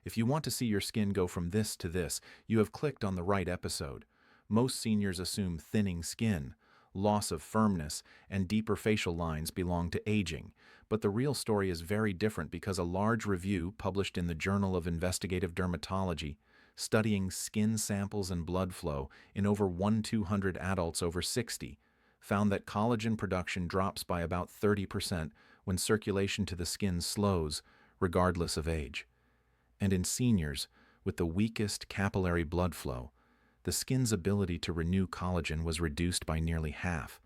If you want to see your skin go from this to this, you have clicked on the right episode. Most seniors assume thinning skin, loss of firmness, and deeper facial lines belong to aging, but the real story is very different because a large review published in the Journal of Investigative Dermatology, studying skin samples and blood flow in over 1,200 adults over 60, found that collagen production drops by about 30% when circulation to the skin slows, regardless of age. And in seniors, with the weakest capillary blood flow, the skin's ability to renew collagen was reduced by nearly half,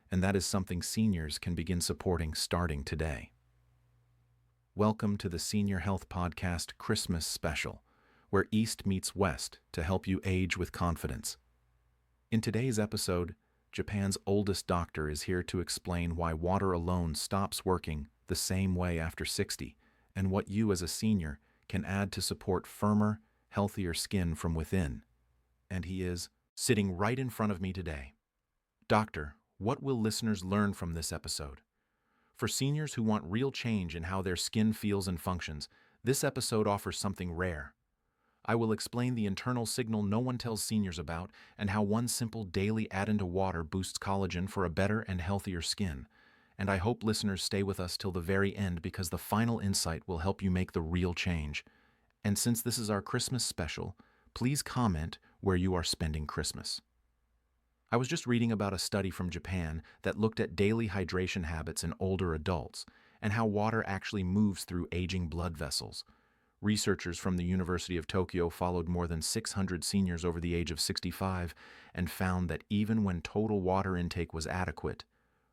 and that is something seniors can begin supporting starting today. Welcome to the Senior Health Podcast Christmas Special, where East meets West to help you age with confidence. In today's episode, Japan's oldest doctor is here to explain why water alone stops working the same way after 60, and what you as a senior can add to support firmer, healthier skin from within. And he is sitting right in front of me today. Doctor, what will listeners learn from this episode? For seniors who want real change in how their skin feels and functions, this episode offers something rare. I will explain the internal signal no one tells seniors about and how one simple daily add into water boosts collagen for a better and healthier skin. And I hope listeners stay with us till the very end because the final insight will help you make the real change. And since this is our Christmas special, please comment where you are spending Christmas. I was just reading about a study from Japan that looked at daily hydration habits in older adults and how water actually moves through aging blood vessels. Researchers from the University of Tokyo followed more than 600 seniors over the age of 65 and found that even when total water intake was adequate,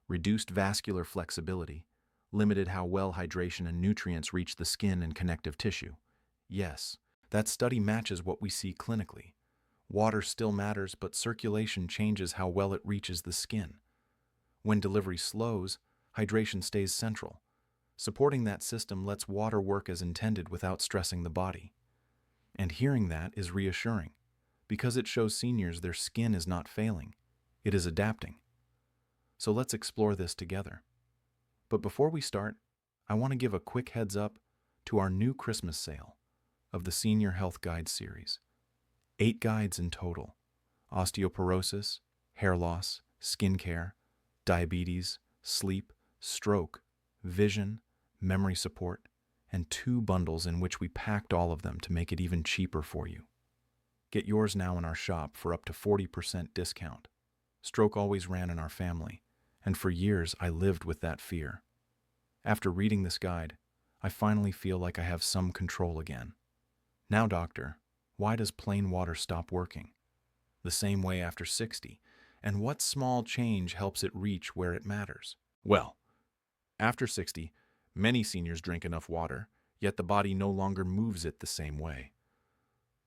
reduced vascular flexibility limited how well hydration and nutrients reach the skin and connective tissue. Yes, that study matches what we see clinically. Water still matters, but circulation changes how well it reaches the skin. When delivery slows, hydration stays central. Supporting that system lets water work as intended without stressing the body. And hearing that is reassuring, because it shows seniors their skin is not failing, it is adapting. So let's explore this together. But before we start, I want to give a quick heads up to our new Christmas sale of the Senior Health Guide series. 8 guides in total: osteoporosis, hair loss, skincare, diabetes, sleep, stroke, vision, memory support, and 2 bundles in which we packed all of them to make it even cheaper for you. Get yours now in our shop for up to 40% discount. Stroke always ran in our family, and for years I lived with that fear. After reading this guide, I finally feel like I have some control again. Now, doctor, why does plain water stop working? The same way after 60, and what small change helps it reach where it matters? Well, after 60, many seniors drink enough water, yet the body no longer moves it the same way.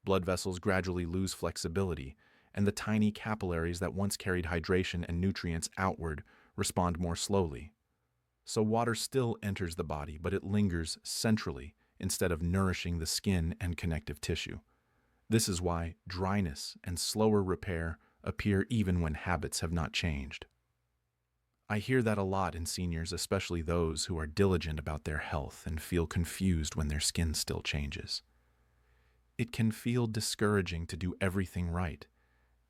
Blood vessels gradually lose flexibility, and the tiny capillaries that once carried hydration and nutrients outward respond more slowly. So water still enters the body, but it lingers centrally instead of nourishing the skin and connective tissue. This is why dryness and slower repair appear even when habits have not changed. I hear that a lot in seniors, especially those who are diligent about their health and feel confused when their skin still changes. It can feel discouraging to do everything right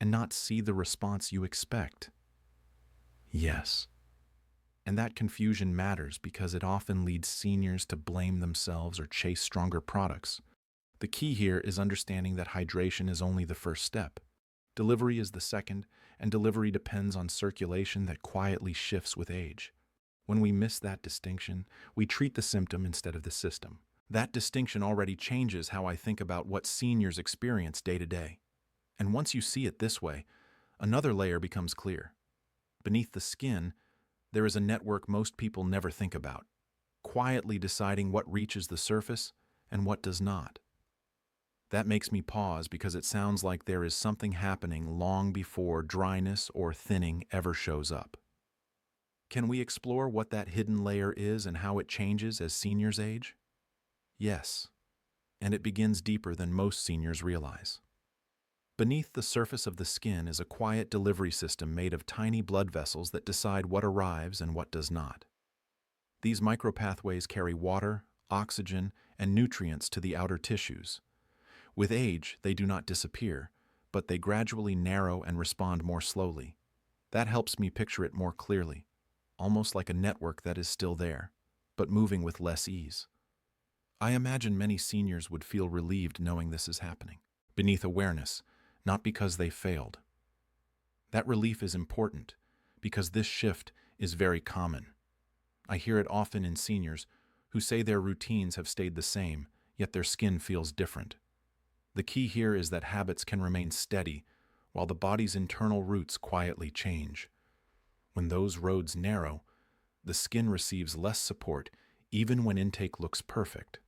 and not see the response you expect. Yes. And that confusion matters because it often leads seniors to blame themselves or chase stronger products. The key here is understanding that hydration is only the first step. Delivery is the second, and delivery depends on circulation that quietly shifts with age. When we miss that distinction, we treat the symptom instead of the system. That distinction already changes how I think about what seniors experience day to day. And once you see it this way, another layer becomes clear. Beneath the skin, there is a network most people never think about, quietly deciding what reaches the surface and what does not. That makes me pause because it sounds like there is something happening long before dryness or thinning ever shows up. Can we explore what that hidden layer is and how it changes as seniors age? Yes, and it begins deeper than most seniors realize. Beneath the surface of the skin is a quiet delivery system made of tiny blood vessels that decide what arrives and what does not. These micropathways carry water, oxygen, and nutrients to the outer tissues. With age, they do not disappear, but they gradually narrow and respond more slowly. That helps me picture it more clearly, almost like a network that is still there, but moving with less ease. I imagine many seniors would feel relieved knowing this is happening, beneath awareness, not because they failed. That relief is important, because this shift is very common. I hear it often in seniors who say their routines have stayed the same, yet their skin feels different. The key here is that habits can remain steady while the body's internal roots quietly change. When those roads narrow, the skin receives less support even when intake looks perfect.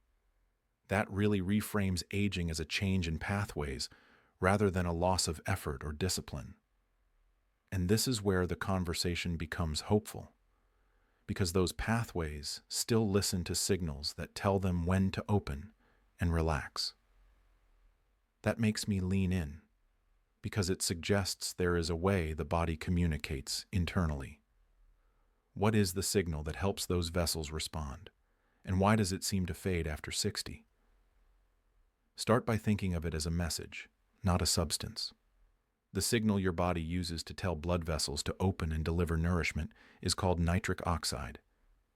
That really reframes aging as a change in pathways rather than a loss of effort or discipline. And this is where the conversation becomes hopeful, because those pathways still listen to signals that tell them when to open and relax. That makes me lean in, because it suggests there is a way the body communicates internally. What is the signal that helps those vessels respond, and why does it seem to fade after 60? Start by thinking of it as a message, not a substance. The signal your body uses to tell blood vessels to open and deliver nourishment is called nitric oxide.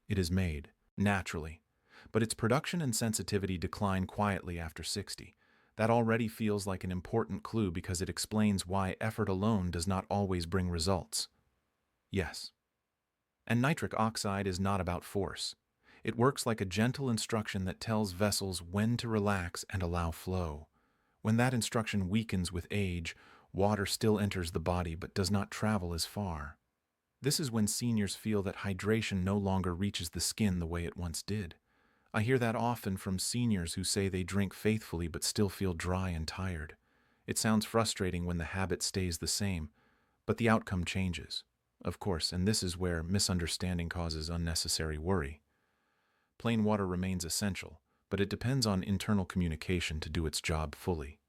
It is made naturally, but its production and sensitivity decline quietly after 60. That already feels like an important clue because it explains why effort alone does not always bring results. Yes. And nitric oxide is not about force. It works like a gentle instruction that tells vessels when to relax and allow flow. When that instruction weakens with age, water still enters the body but does not travel as far. This is when seniors feel that hydration no longer reaches the skin the way it once did. I hear that often from seniors who say they drink faithfully but still feel dry and tired. It sounds frustrating when the habit stays the same, but the outcome changes. Of course, and this is where misunderstanding causes unnecessary worry. Plain water remains essential, but it depends on internal communication to do its job fully.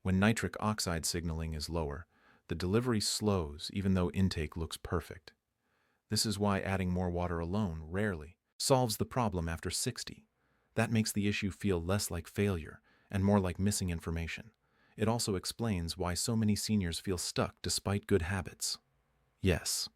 When nitric oxide signaling is lower, the delivery slows even though intake looks perfect. This is why adding more water alone rarely solves the problem after 60. That makes the issue feel less like failure and more like missing information. It also explains why so many seniors feel stuck despite good habits. Yes.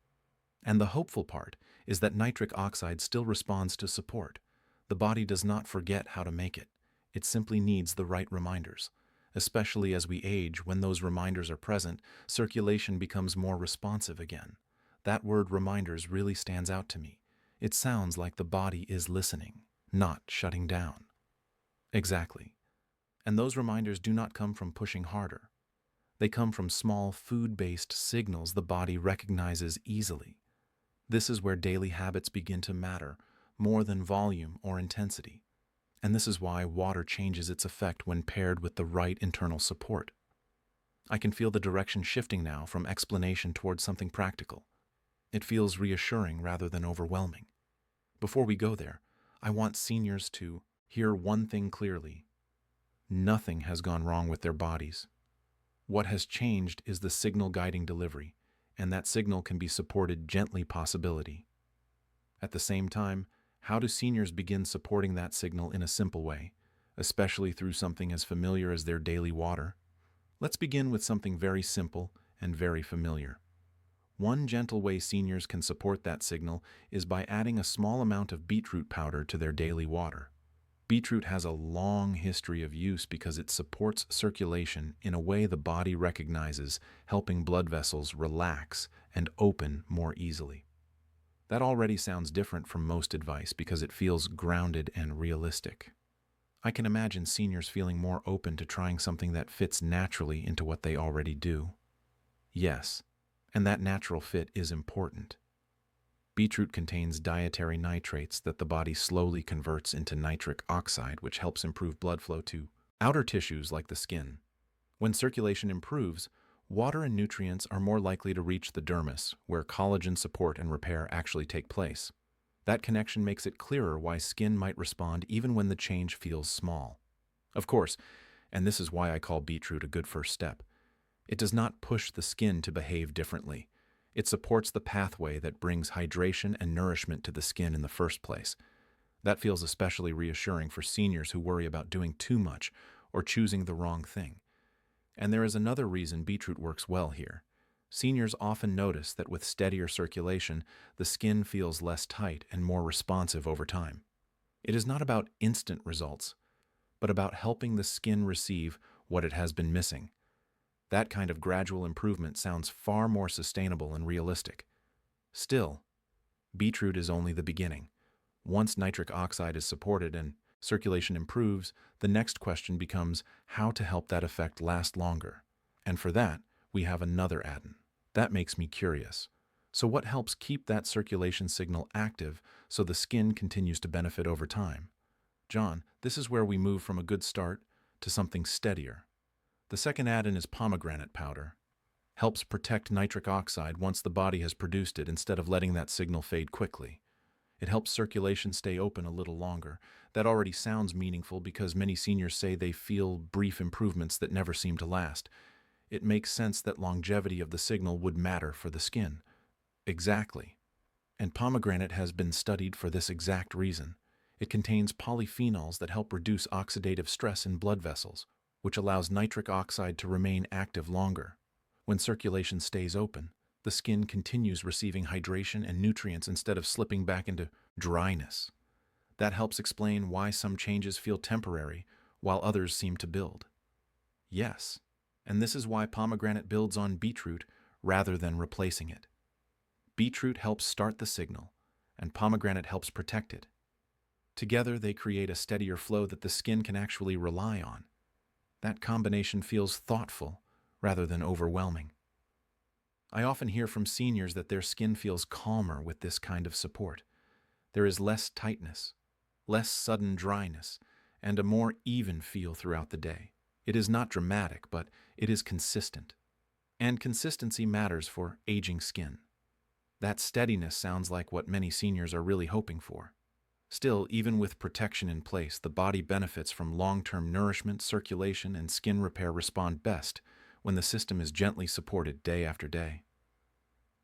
And the hopeful part is that nitric oxide still responds to support. The body does not forget how to make it. It simply needs the right reminders. Especially as we age, when those reminders are present, circulation becomes more responsive again. That word reminders really stands out to me. It sounds like the body is listening, not shutting down. Exactly. And those reminders do not come from pushing harder. They come from small food-based signals the body recognizes easily. This is where daily habits begin to matter, more than volume or intensity. And this is why water changes its effect when paired with the right internal support. I can feel the direction shifting now from explanation towards something practical. It feels reassuring rather than overwhelming. Before we go there, I want seniors to hear one thing clearly. Nothing has gone wrong with their bodies. What has changed is the signal guiding delivery, and that signal can be supported gently possibility. At the same time, how do seniors begin supporting that signal in a simple way, especially through something as familiar as their daily water? Let's begin with something very simple and very familiar. One gentle way seniors can support that signal is by adding a small amount of beetroot powder to their daily water. Beetroot has a long history of use because it supports circulation in a way the body recognizes, helping blood vessels relax and open more easily. That already sounds different from most advice because it feels grounded and realistic. I can imagine seniors feeling more open to trying something that fits naturally into what they already do. Yes, and that natural fit is important. Beetroot contains dietary nitrates that the body slowly converts into nitric oxide, which helps improve blood flow to outer tissues like the skin. When circulation improves, water and nutrients are more likely to reach the dermis, where collagen support and repair actually take place. That connection makes it clearer why skin might respond even when the change feels small. Of course, and this is why I call beetroot a good first step, it does not push the skin to behave differently. It supports the pathway that brings hydration and nourishment to the skin in the first place. That feels especially reassuring for seniors who worry about doing too much or choosing the wrong thing. And there is another reason beetroot works well here. Seniors often notice that with steadier circulation, the skin feels less tight and more responsive over time. It is not about instant results, but about helping the skin receive what it has been missing. That kind of gradual improvement sounds far more sustainable and realistic. Still, beetroot is only the beginning. Once nitric oxide is supported and circulation improves, the next question becomes how to help that effect last longer. And for that, we have another add-in. That makes me curious. So what helps keep that circulation signal active so the skin continues to benefit over time? John, this is where we move from a good start to something steadier. The second add-in is pomegranate powder. Helps protect nitric oxide once the body has produced it instead of letting that signal fade quickly. It helps circulation stay open a little longer. That already sounds meaningful because many seniors say they feel brief improvements that never seem to last. It makes sense that longevity of the signal would matter for the skin. Exactly. And pomegranate has been studied for this exact reason. It contains polyphenols that help reduce oxidative stress in blood vessels, which allows nitric oxide to remain active longer. When circulation stays open, the skin continues receiving hydration and nutrients instead of slipping back into dryness. That helps explain why some changes feel temporary while others seem to build. Yes, and this is why pomegranate builds on beetroot rather than replacing it. Beetroot helps start the signal, and pomegranate helps protect it. Together, they create a steadier flow that the skin can actually rely on. That combination feels thoughtful rather than overwhelming. I often hear from seniors that their skin feels calmer with this kind of support. There is less tightness, less sudden dryness, and a more even feel throughout the day. It is not dramatic, but it is consistent. And consistency matters for aging skin. That steadiness sounds like what many seniors are really hoping for. Still, even with protection in place, the body benefits from long-term nourishment, circulation, and skin repair respond best when the system is gently supported day after day.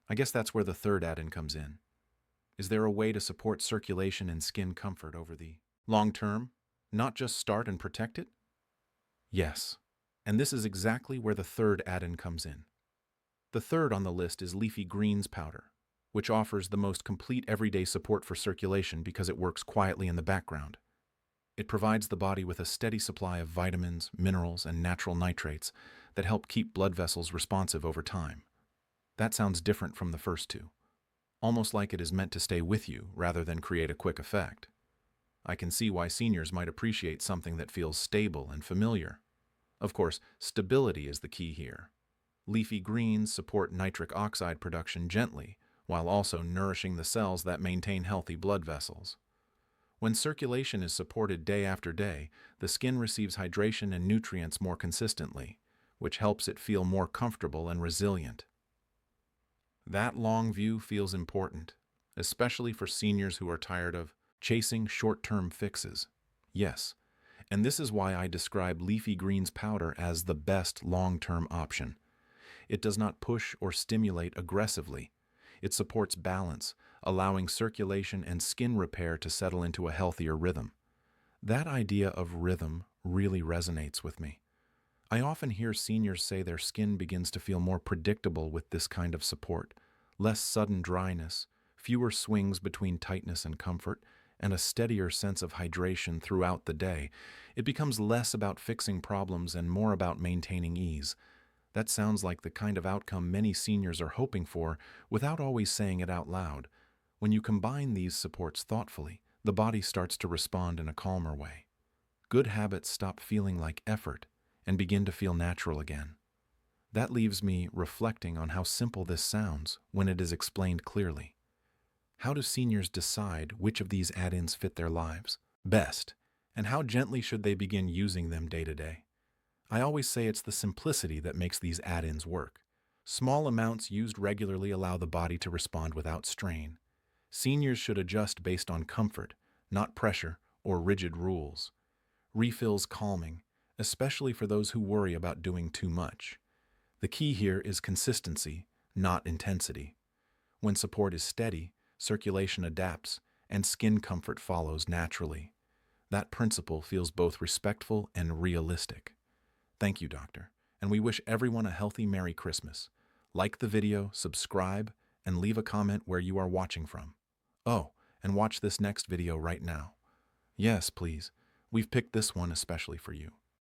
I guess that's where the third add-in comes in. Is there a way to support circulation and skin comfort over the long term, not just start and protect it? Yes, and this is exactly where the third add-in comes in. The third on the list is leafy greens powder, which offers the most complete everyday support for circulation because it works quietly in the background. It provides the body with a steady supply of vitamins, minerals, and natural nitrates that help keep blood vessels responsive over time. That sounds different from the first two, almost like it is meant to stay with you rather than create a quick effect. I can see why seniors might appreciate something that feels stable and familiar. Of course, stability is the key here. Leafy greens support nitric oxide production gently, while also nourishing the cells that maintain healthy blood vessels. When circulation is supported day after day, the skin receives hydration and nutrients more consistently, which helps it feel more comfortable and resilient. That long view feels important, especially for seniors who are tired of chasing short-term fixes. Yes, and this is why I describe leafy greens powder as the best long-term option. It does not push or stimulate aggressively. It supports balance, allowing circulation and skin repair to settle into a healthier rhythm. That idea of rhythm really resonates with me. I often hear seniors say their skin begins to feel more predictable with this kind of support, less sudden dryness, fewer swings between tightness and comfort, and a steadier sense of hydration throughout the day. It becomes less about fixing problems and more about maintaining ease. That sounds like the kind of outcome many seniors are hoping for without always saying it out loud. When you combine these supports thoughtfully, the body starts to respond in a calmer way. Good habits stop feeling like effort and begin to feel natural again. That leaves me reflecting on how simple this sounds when it is explained clearly. How do seniors decide which of these add-ins fit their lives best, and how gently should they begin using them day to day? I always say it's the simplicity that makes these add-ins work. Small amounts used regularly allow the body to respond without strain. Seniors should adjust based on comfort, not pressure or rigid rules. Refills calming, especially for those who worry about doing too much. The key here is consistency, not intensity. When support is steady, circulation adapts, and skin comfort follows naturally. That principle feels both respectful and realistic. Thank you, doctor, and we wish everyone a healthy Merry Christmas. Like the video, subscribe, and leave a comment where you are watching from. Oh, and watch this next video right now. Yes, please. We've picked this one especially for you.